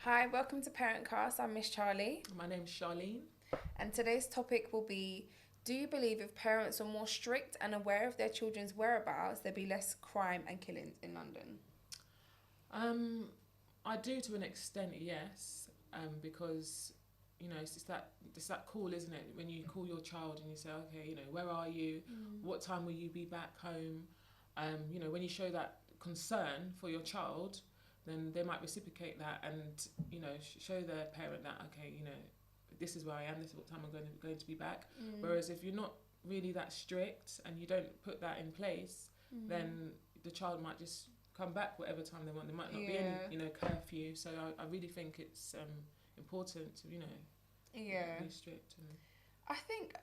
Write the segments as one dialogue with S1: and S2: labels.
S1: Hi, welcome to Parentcast. I'm Miss Charlie,
S2: My name's Charlene.
S1: and today's topic will be: do you believe if parents were more strict and aware of their children's whereabouts, there'd be less crime and killings in London?
S2: Um, I do to an extent, yes, because it's that call, isn't it? When you call your child and you say, okay, where are you? What time will you be back home? When you show that concern for your child, then they might reciprocate that and show their parent that okay, this is where I am. This is what time I'm going to be back. Whereas if you're not really that strict and you don't put that in place, then the child might just come back whatever time they want. There might not be any, curfew. So I really think it's important to, be strict. And
S1: I think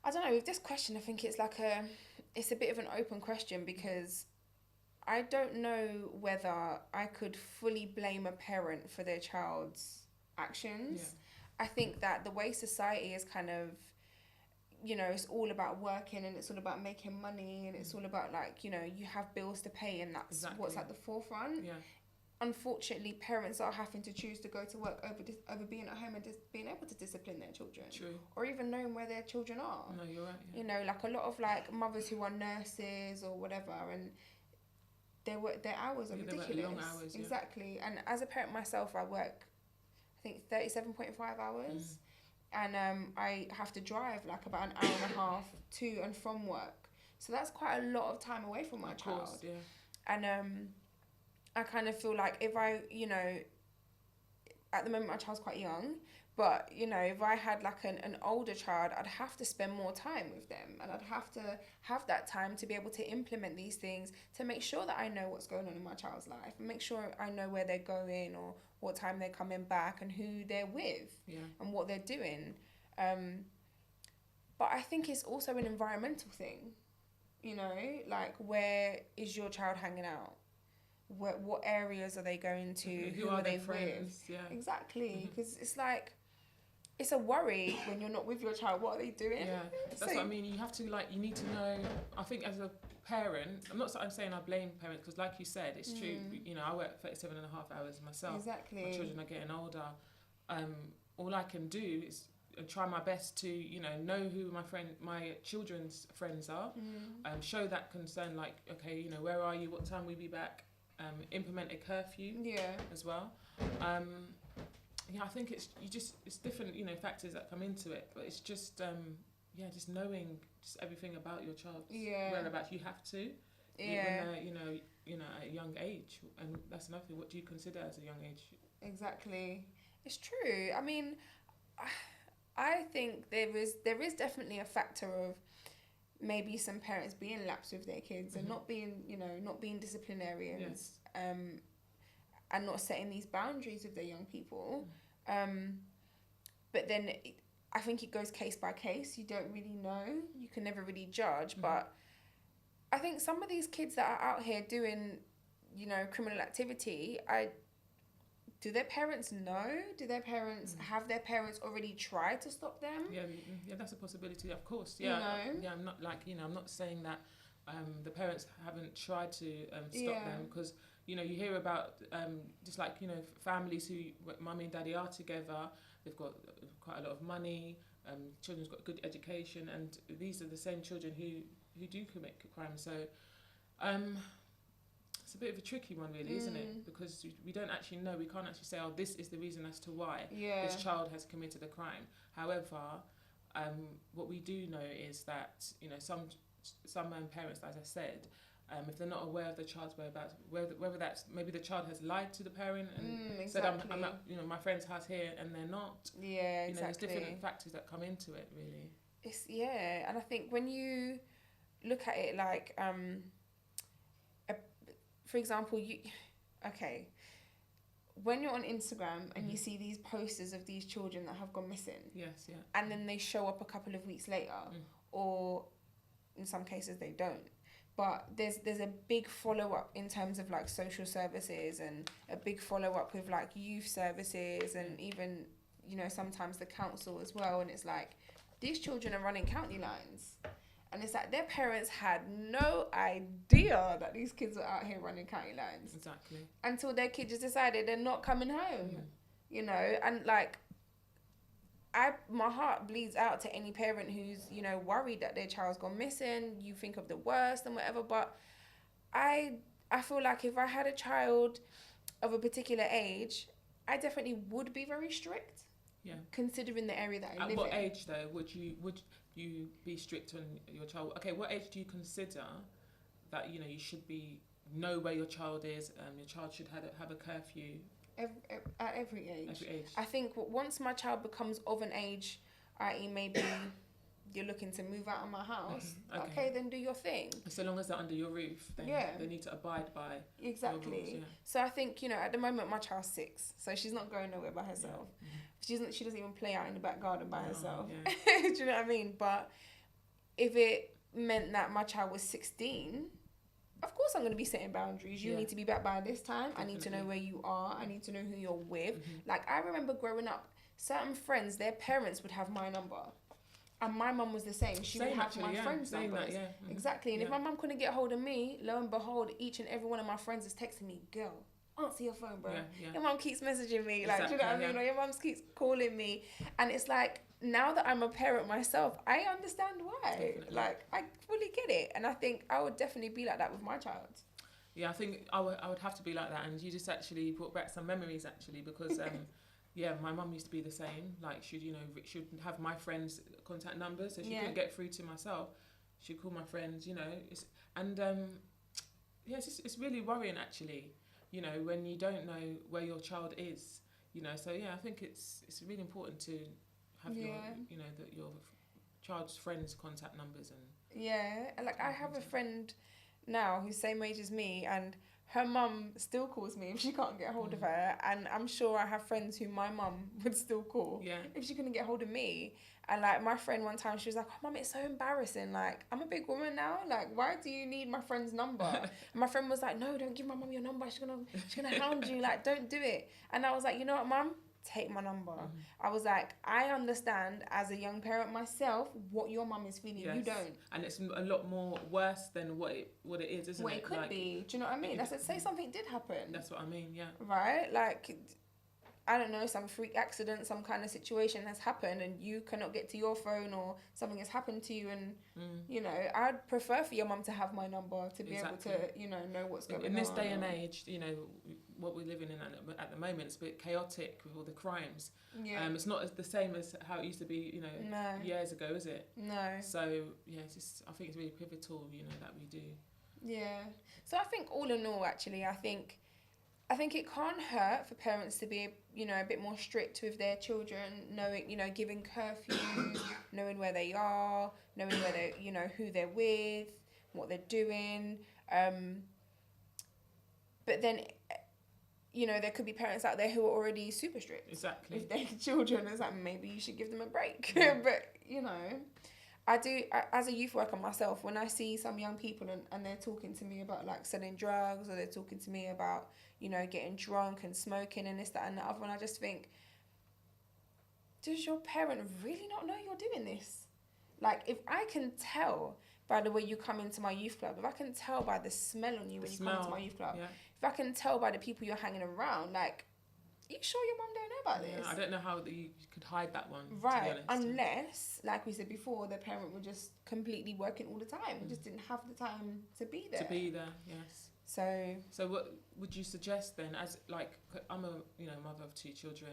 S1: I don't know with this question. I think it's a bit of an open question because I don't know whether I could fully blame a parent for their child's actions. I think that the way society is kind of, it's all about working and it's all about making money and it's all about you have bills to pay and that's
S2: Exactly.
S1: what's at the forefront.
S2: yeah,
S1: Unfortunately, parents are having to choose to go to work over being at home and being able to discipline their children.
S2: true.
S1: Or even knowing where their children are.
S2: No, you're right. Yeah.
S1: Like a lot of mothers who are nurses or whatever, and their hours are
S2: Yeah, they work
S1: ridiculous.
S2: long hours, yeah.
S1: Exactly. And as a parent myself, I work, I think 37.5 hours, and I have to drive about an hour and a half to and from work. So that's quite a lot of time away from my
S2: Of
S1: child.
S2: course, yeah.
S1: And I kind of feel like if I, at the moment my child's quite young, but if I had an older child, I'd have to spend more time with them and I'd have to have that time to be able to implement these things to make sure that I know what's going on in my child's life and make sure I know where they're going or what time they're coming back and who they're with
S2: Yeah.
S1: and what they're doing. But I think it's also an environmental thing, where is your child hanging out? What areas are they going to?
S2: Who are their friends? Yeah.
S1: Exactly, because it's a worry when you're not with your child. What are they doing?
S2: Yeah, that's what I mean. You have to you need to know. I think as a parent, I'm saying I blame parents because, like you said, it's true. I work 37.5 hours myself.
S1: Exactly.
S2: My children are getting older. All I can do is try my best to know who my children's friends are. Show that concern. Okay, where are you? What time will you be back? Implement a curfew.
S1: Yeah.
S2: As well. I think it's different, factors that come into it, but it's just just knowing just everything about your child's whereabouts. You have to, when they're, at a young age, and that's another thing. What do you consider as a young age?
S1: Exactly, it's true. I mean, I think there is definitely a factor of maybe some parents being lax with their kids and not being disciplinarians.
S2: Yes.
S1: And not setting these boundaries with their young people. But then I think it goes case by case. You don't really know. You can never really judge. But I think some of these kids that are out here doing, criminal activity, do their parents know? Do their parents have their parents already tried to stop them?
S2: Yeah, that's a possibility, of course. Yeah, I'm not I'm not saying that the parents haven't tried to stop them because you hear about families who mummy and daddy are together. They've got quite a lot of money. Children's got good education, and these are the same children who do commit crime. So. It's a bit of a tricky one, really, isn't it? Because we don't actually know. We can't actually say, "Oh, this is the reason as to why this child has committed a crime." However, what we do know is that some parents, as I said, if they're not aware of the child's whereabouts, whether that's maybe the child has lied to the parent and said, "I'm at my friend's house here," and they're not.
S1: Yeah, exactly.
S2: There's different factors that come into it, really.
S1: And I think when you look at it for example, when you're on Instagram and you see these posters of these children that have gone missing,
S2: yes, yeah,
S1: and then they show up a couple of weeks later, or in some cases they don't, but there's a big follow up in terms of social services and a big follow up with youth services and even sometimes the council as well, and it's these children are running county lines. And it's like their parents had no idea that these kids were out here running county lines.
S2: Exactly.
S1: Until their kid just decided they're not coming home. You know, and like, my heart bleeds out to any parent who's, you know, worried that their child's gone missing. You think of the worst and whatever, but I feel like if I had a child of a particular age, I definitely would be very strict.
S2: Yeah.
S1: Considering the area that I live in.
S2: At what age though would you be strict on your child? Okay, what age do you consider that, you know, you should know where your child is? Your child should have a curfew.
S1: At every age.
S2: Every age.
S1: I think once my child becomes of an age, i.e. maybe you're looking to move out of my house, okay, then do your thing.
S2: So long as they're under your roof, then they need to abide by
S1: exactly
S2: your rules, yeah.
S1: So I think, you know, at the moment my child's 6, so she's not going nowhere by herself. She doesn't even play out in the back garden by herself. Do you know what I mean? But if it meant that my child was 16, of course I'm going to be setting boundaries. You need to be back by this time. Definitely. I need to know where you are. I need to know who you're with. Like, I remember growing up, certain friends, their parents would have my number. And my mum was the same. She would have my friends' numbers. Exactly. And if my mum couldn't get hold of me, lo and behold, each and every one of my friends is texting me, girl, answer your phone, bro. Your mum keeps messaging me. Like, do you know what I mean? Or your mum keeps calling me. And it's like, now that I'm a parent myself, I understand why. Definitely. Like, I fully get it. And I think I would definitely be like that with my child.
S2: Yeah, I think I would have to be like that. And you just actually brought back some memories, actually, because... yeah, my mum used to be the same. Like, she'd have my friends' contact numbers, so she couldn't get through to myself. She'd call my friends, you know. It's really worrying, actually, you know, when you don't know where your child is, you know. So yeah, I think it's really important to have your child's friends' contact numbers and.
S1: Yeah, like I have a friend now who's same age as me, and her mum still calls me if she can't get hold of her, and I'm sure I have friends who my mum would still call if she couldn't get hold of me. And like my friend one time, she was like, "Oh, mum, it's so embarrassing. Like, I'm a big woman now. Like, why do you need my friend's number?" And my friend was like, "No, don't give my mum your number. She's gonna hound you. Like, don't do it." And I was like, "You know what, mum? Take my number." I was like, I understand as a young parent myself what your mum is feeling. You don't.
S2: And it's a lot more worse than what it is, isn't it?
S1: What it could be. Do you know what I mean? Say something did happen.
S2: That's what I mean, yeah.
S1: Right? Like, I don't know, some freak accident, some kind of situation has happened and you cannot get to your phone, or something has happened to you, and you know, I'd prefer for your mum to have my number to be able to, you know what's going on.
S2: In this day and age, you know, what we're living in at the moment, it's a bit chaotic with all the crimes. It's not the same as how it used to be, you know, years ago, is it?
S1: No.
S2: So yeah, I think it's really pivotal, you know, that we do.
S1: Yeah. So I think all in all, actually, I think it can't hurt for parents to be, you know, a bit more strict with their children, knowing, you know, giving curfews, knowing where they are, knowing where they, you know, who they're with, what they're doing. But then, you know, there could be parents out there who are already super strict.
S2: Exactly.
S1: With their children. It's like, maybe you should give them a break. But, you know, as a youth worker myself, when I see some young people and they're talking to me about like selling drugs, or they're talking to me about, you know, getting drunk and smoking and this, that and the other, and I just think, does your parent really not know you're doing this? Like, if I can tell by the way you come into my youth club, if I can tell by the smell on you when you come into my youth club, if I can tell by the people you're hanging around, like, you sure your mum don't know about this?
S2: I don't know how you could hide that one.
S1: Right, to be honest. Unless, like we said before, the parent were just completely working all the time. Just didn't have the time to be there.
S2: Yes.
S1: So
S2: what would you suggest then? As like, I'm a mother of 2 children,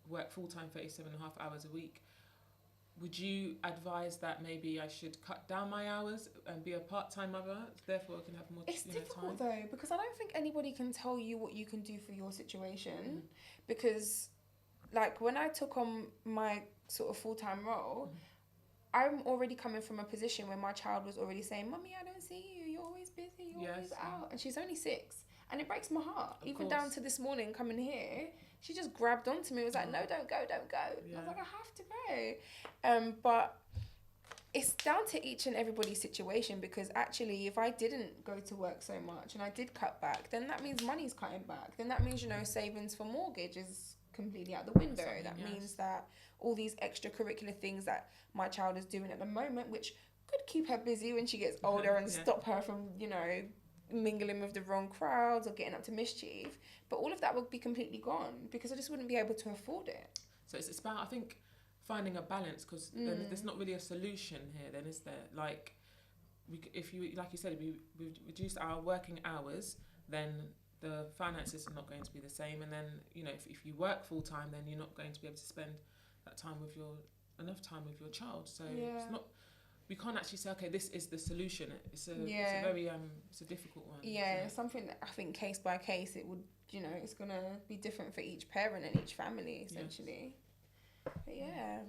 S2: work full time 37.5 hours a week. Would you advise that maybe I should cut down my hours and be a part-time mother, therefore I can have more time?
S1: It's difficult though, because I don't think anybody can tell you what you can do for your situation. Because, like, when I took on my sort of full-time role, I'm already coming from a position where my child was already saying, "Mummy, I don't see you. You're always busy. You're always out." And she's only 6. And it breaks my heart. Even down to this morning coming here, she just grabbed onto me and was like, "No, don't go, don't go." I was like, "I have to go." But it's down to each and everybody's situation, because actually if I didn't go to work so much and I did cut back, then that means money's cutting back. Then that means, you know, savings for mortgage is completely out the window. That means that all these extracurricular things that my child is doing at the moment, which could keep her busy when she gets older and
S2: Yeah.
S1: stop her from, you know, mingling with the wrong crowds or getting up to mischief. But all of that would be completely gone because I just wouldn't be able to afford it.
S2: So it's about, I think, finding a balance, because there's not really a solution here then, is there? Like, if you, like you said, we reduce our working hours, then the finances are not going to be the same. And then, you know, if you work full time, then you're not going to be able to spend that time with enough time with your child. So it's not, we can't actually say, okay, this is the solution. It's a very it's a difficult one.
S1: Yeah, something that I think case by case, it would, you know, it's gonna be different for each parent and each family essentially. But yeah.